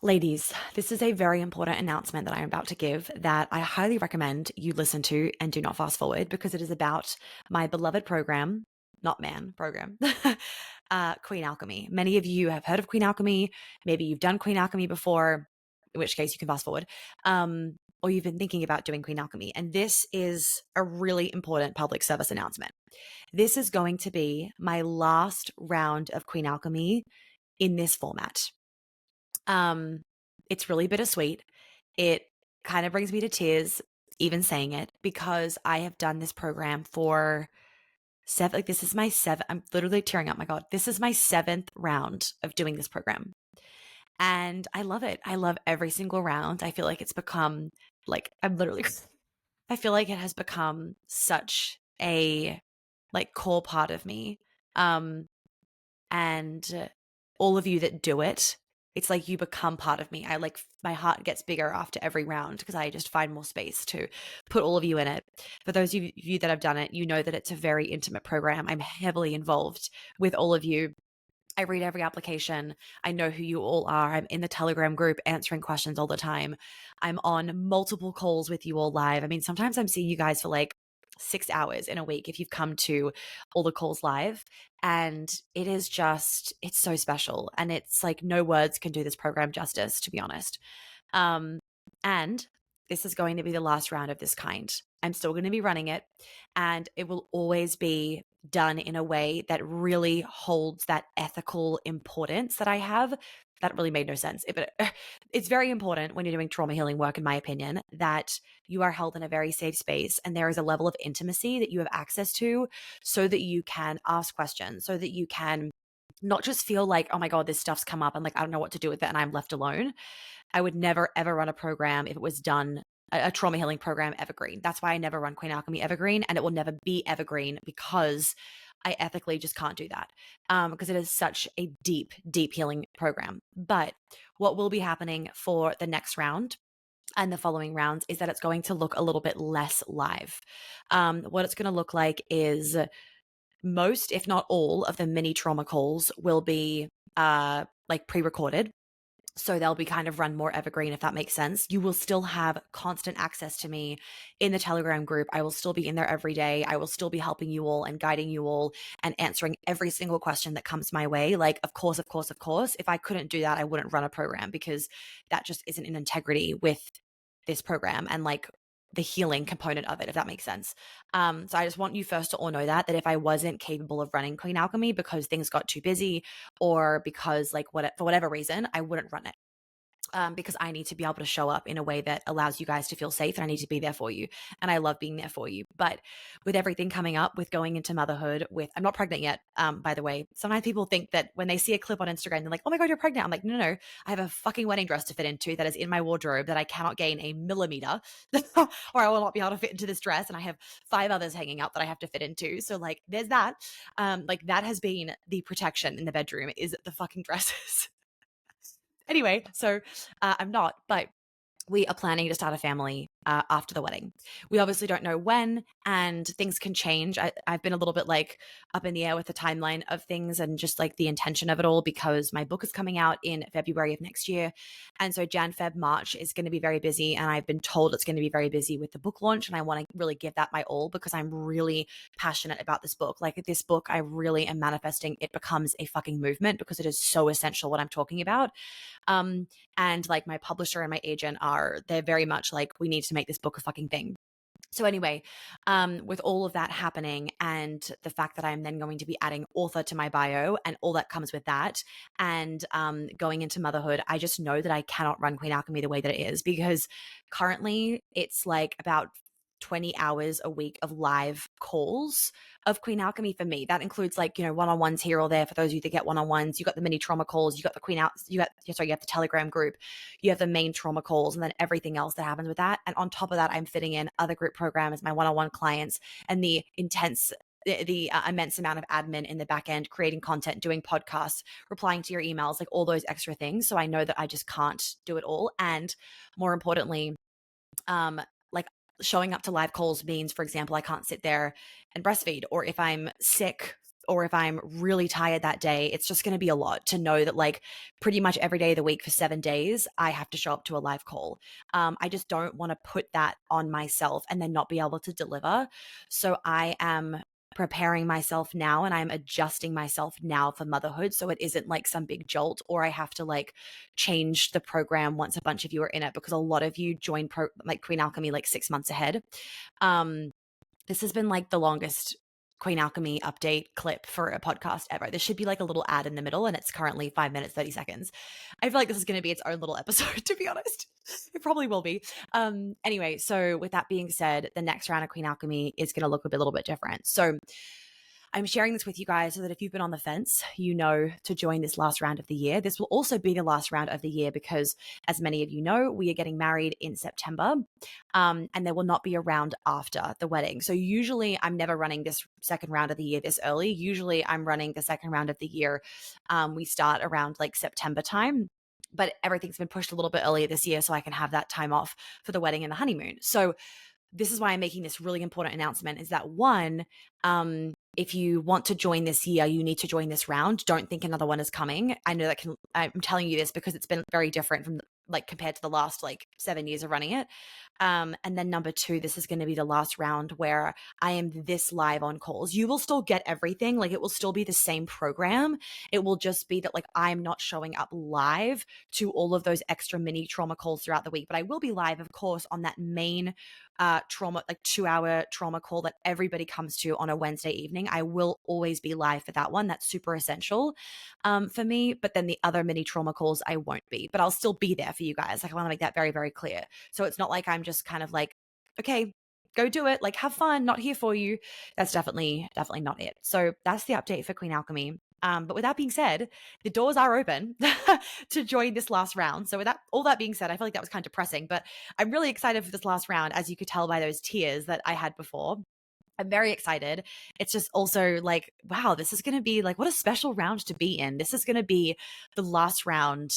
Ladies, this is a very important announcement that I'm about to give that I highly recommend you listen to and do not fast forward because it is about my beloved program, not man program, Queen Alchemy. Many of you have heard of Queen Alchemy. Maybe you've done Queen Alchemy before, in which case you can fast forward. Or you've been thinking about doing Queen Alchemy. And this is a really important public service announcement. This is going to be my last round of Queen Alchemy in this format. Um, it's really bittersweet. It kind of brings me to tears even saying it because I have done this program for seven, like this is my seven, I'm literally tearing up. My God, this is my seventh round of doing this program. And I love it. I love every single round. I feel like it's become like, I'm literally, I feel like it has become such a like core part of me. Um, and all of you that do it, it's like you become part of me. I like my heart gets bigger after every round because I just find more space to put all of you in it. For those of you that have done it, you know that it's a very intimate program. I'm heavily involved with all of you. I read every application. I know who you all are. I'm in the Telegram group answering questions all the time. I'm on multiple calls with you all live. I mean, sometimes I'm seeing you guys for like 6 hours in a week if you've come to all the calls live. And it is just, it's so special. And it's like no words can do this program justice, to be honest. Um, and this is going to be the last round of this kind. I'm still going to be running it, and it will always be done in a way that really holds that ethical importance that I have. That really made no sense. It's very important when you're doing trauma healing work, in my opinion, that you are held in a very safe space and there is a level of intimacy that you have access to so that you can ask questions, so that you can not just feel like, oh my God, this stuff's come up and like, I don't know what to do with it and I'm left alone. I would never ever run a program if it was done a trauma healing program evergreen. That's why I never run Queen Alchemy evergreen, and it will never be evergreen because I ethically just can't do that because it is such a deep, deep healing program. But what will be happening for the next round and the following rounds is that it's going to look a little bit less live. What it's going to look like is most, if not all, of the mini trauma calls will be like pre-recorded, so they'll be kind of run more evergreen, if that makes sense. You will still have constant access to me in the Telegram group. I will still be in there every day. I will still be helping you all and guiding you all and answering every single question that comes my way. Like, of course, of course, of course. If I couldn't do that, I wouldn't run a program because that just isn't in integrity with this program and like the healing component of it, if that makes sense. So I just want you first to all know that if I wasn't capable of running Queen Alchemy because things got too busy or because like for whatever reason, I wouldn't run it. Because I need to be able to show up in a way that allows you guys to feel safe, and I need to be there for you. And I love being there for you. But with everything coming up, with going into motherhood, I'm not pregnant yet, by the way. Sometimes people think that when they see a clip on Instagram, they're like, oh my God, you're pregnant. I'm like, no, no, no. I have a fucking wedding dress to fit into that is in my wardrobe that I cannot gain a millimeter or I will not be able to fit into this dress. And I have 5 others hanging out that I have to fit into. So like, there's that. Like that has been the protection in the bedroom is the fucking dresses. Anyway, so I'm not, but we are planning to start a family after the wedding. We obviously don't know when, and things can change. I've been a little bit like up in the air with the timeline of things and just like the intention of it all because my book is coming out in February of next year. And so Jan, Feb, March is going to be very busy. And I've been told it's going to be very busy with the book launch. And I want to really give that my all because I'm really passionate about this book. Like this book, I really am manifesting it becomes a fucking movement because it is so essential what I'm talking about. And like my publisher and my agent they're very much like, we need to make this book a fucking thing. So anyway, with all of that happening and the fact that I'm then going to be adding author to my bio and all that comes with that and going into motherhood, I just know that I cannot run Queen Alchemy the way that it is because currently it's like about 20 hours a week of live calls of Queen Alchemy for me. That includes like, one-on-ones here or there for those of you that get one-on-ones. You got the mini trauma calls, you got the you have the Telegram group, you have the main trauma calls, and then everything else that happens with that. And on top of that, I'm fitting in other group programs, my one-on-one clients, and the immense amount of admin in the back end, creating content, doing podcasts, replying to your emails, like all those extra things. So I know that I just can't do it all. And more importantly, like showing up to live calls means, for example, I can't sit there and breastfeed, or if I'm sick or if I'm really tired that day, it's just going to be a lot to know that like pretty much every day of the week for 7 days, I have to show up to a live call. I just don't want to put that on myself and then not be able to deliver. So I am preparing myself now and I'm adjusting myself now for motherhood. So it isn't like some big jolt or I have to like change the program once a bunch of you are in it, because a lot of you join like Queen Alchemy like 6 months ahead. Um, this has been like the longest Queen Alchemy update clip for a podcast ever. There should be like a little ad in the middle, and it's currently 5 minutes, 30 seconds. I feel like this is going to be its own little episode, to be honest. It probably will be. Anyway, so with that being said, the next round of Queen Alchemy is going to look a little bit different. So I'm sharing this with you guys so that if you've been on the fence, you know to join this last round of the year. This will also be the last round of the year because, as many of you know, we are getting married in September, and there will not be a round after the wedding. So usually I'm never running this second round of the year this early. Usually I'm running the second round of the year. We start around like September time. But everything's been pushed a little bit earlier this year so I can have that time off for the wedding and the honeymoon. So this is why I'm making this really important announcement, is that one, if you want to join this year, you need to join this round. Don't think another one is coming. I know I'm telling you this because it's been very different from like compared to the last like 7 years of running it. And then number two, this is going to be the last round where I am this live on calls. You will still get everything. Like it will still be the same program. It will just be that like I'm not showing up live to all of those extra mini trauma calls throughout the week, but I will be live, of course, on that main trauma, like 2-hour trauma call that everybody comes to on a Wednesday evening. I will always be live for that one. That's super essential for me. But then the other mini trauma calls, I won't be, but I'll still be there for you guys. Like I want to make that very, very clear. So it's not like I'm just kind of like, okay, go do it. Like have fun, not here for you. That's definitely not it. So that's the update for Queen Alchemy. But with that being said, the doors are open to join this last round. So with that, all that being said, I feel like that was kind of depressing, but I'm really excited for this last round, as you could tell by those tears that I had before. I'm very excited. It's just also like, wow, this is going to be like, what a special round to be in. This is going to be the last round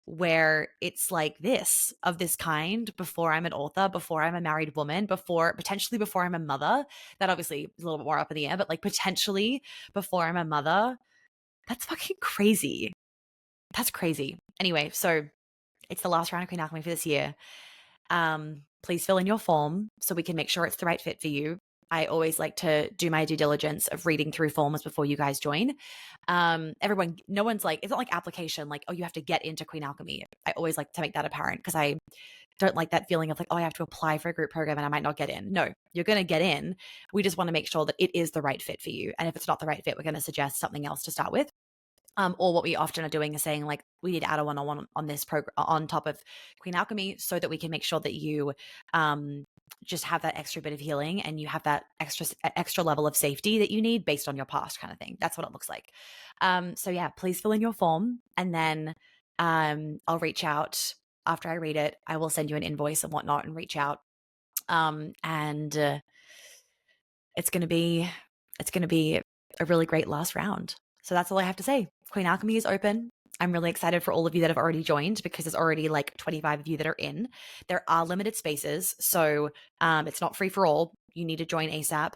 where it's like this of this kind before I'm an author, before I'm a married woman, potentially before I'm a mother. That obviously is a little bit more up in the air, but like potentially before I'm a mother. That's fucking crazy. That's crazy. Anyway, so it's the last round of Queen Alchemy for this year. Please fill in your form so we can make sure it's the right fit for you. I always like to do my due diligence of reading through forms before you guys join. No one's like, it's not like application, like, oh, you have to get into Queen Alchemy. I always like to make that apparent because I don't like that feeling of like, oh, I have to apply for a group program and I might not get in. No, you're going to get in. We just want to make sure that it is the right fit for you. And if it's not the right fit, we're going to suggest something else to start with. Or what we often are doing is saying like, we need to add a one-on-one on this program on top of Queen Alchemy so that we can make sure that you just have that extra bit of healing and you have that extra level of safety that you need based on your past, kind of thing. That's what it looks like. So yeah, please fill in your form, and then I'll reach out after I read it. I will send you an invoice and whatnot and reach out. And it's going to be a really great last round. So that's all I have to say. Queen Alchemy is open. I'm really excited for all of you that have already joined because there's already like 25 of you that are in. There are limited spaces, so it's not free for all. You need to join ASAP.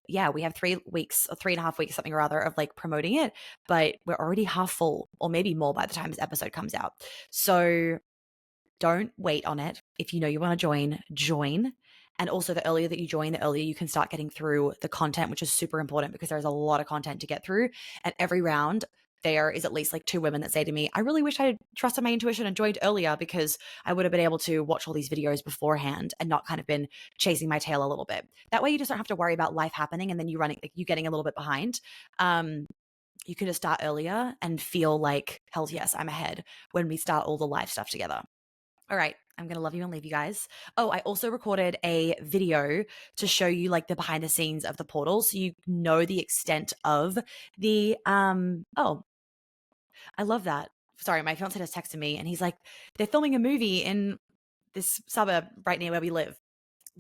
Yeah, we have 3 weeks or 3.5 weeks, something or other, of like promoting it, but we're already half full, or maybe more by the time this episode comes out. So don't wait on it. If you know you want to join. And also, the earlier that you join, the earlier you can start getting through the content, which is super important because there's a lot of content to get through. And every round, there is at least like 2 women that say to me, I really wish I had trusted my intuition and joined earlier because I would have been able to watch all these videos beforehand and not kind of been chasing my tail a little bit. That way you just don't have to worry about life happening and then you getting a little bit behind. You can just start earlier and feel like, hell yes, I'm ahead when we start all the live stuff together. All right, I'm going to love you and leave you guys. Oh, I also recorded a video to show you like the behind the scenes of the portal so you know the extent of the oh, I love that. Sorry, my fiance just texted me and he's like, they're filming a movie in this suburb right near where we live.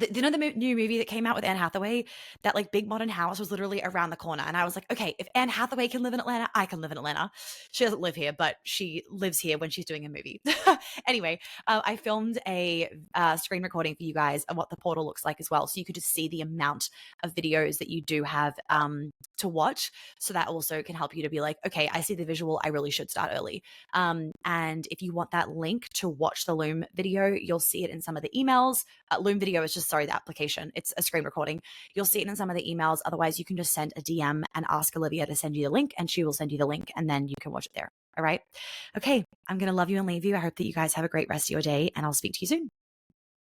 You know the new movie that came out with Anne Hathaway? That like big modern house was literally around the corner. And I was like, okay, if Anne Hathaway can live in Atlanta, I can live in Atlanta. She doesn't live here, but she lives here when she's doing a movie. Anyway, I filmed a screen recording for you guys of what the portal looks like as well. So you could just see the amount of videos that you do have to watch. So that also can help you to be like, okay, I see the visual. I really should start early. And if you want that link to watch the Loom video, you'll see it in some of the emails. Loom video is just, sorry, the application. It's a screen recording. You'll see it in some of the emails. Otherwise, you can just send a DM and ask Olivia to send you the link, and she will send you the link, and then you can watch it there. All right. Okay. I'm going to love you and leave you. I hope that you guys have a great rest of your day, and I'll speak to you soon.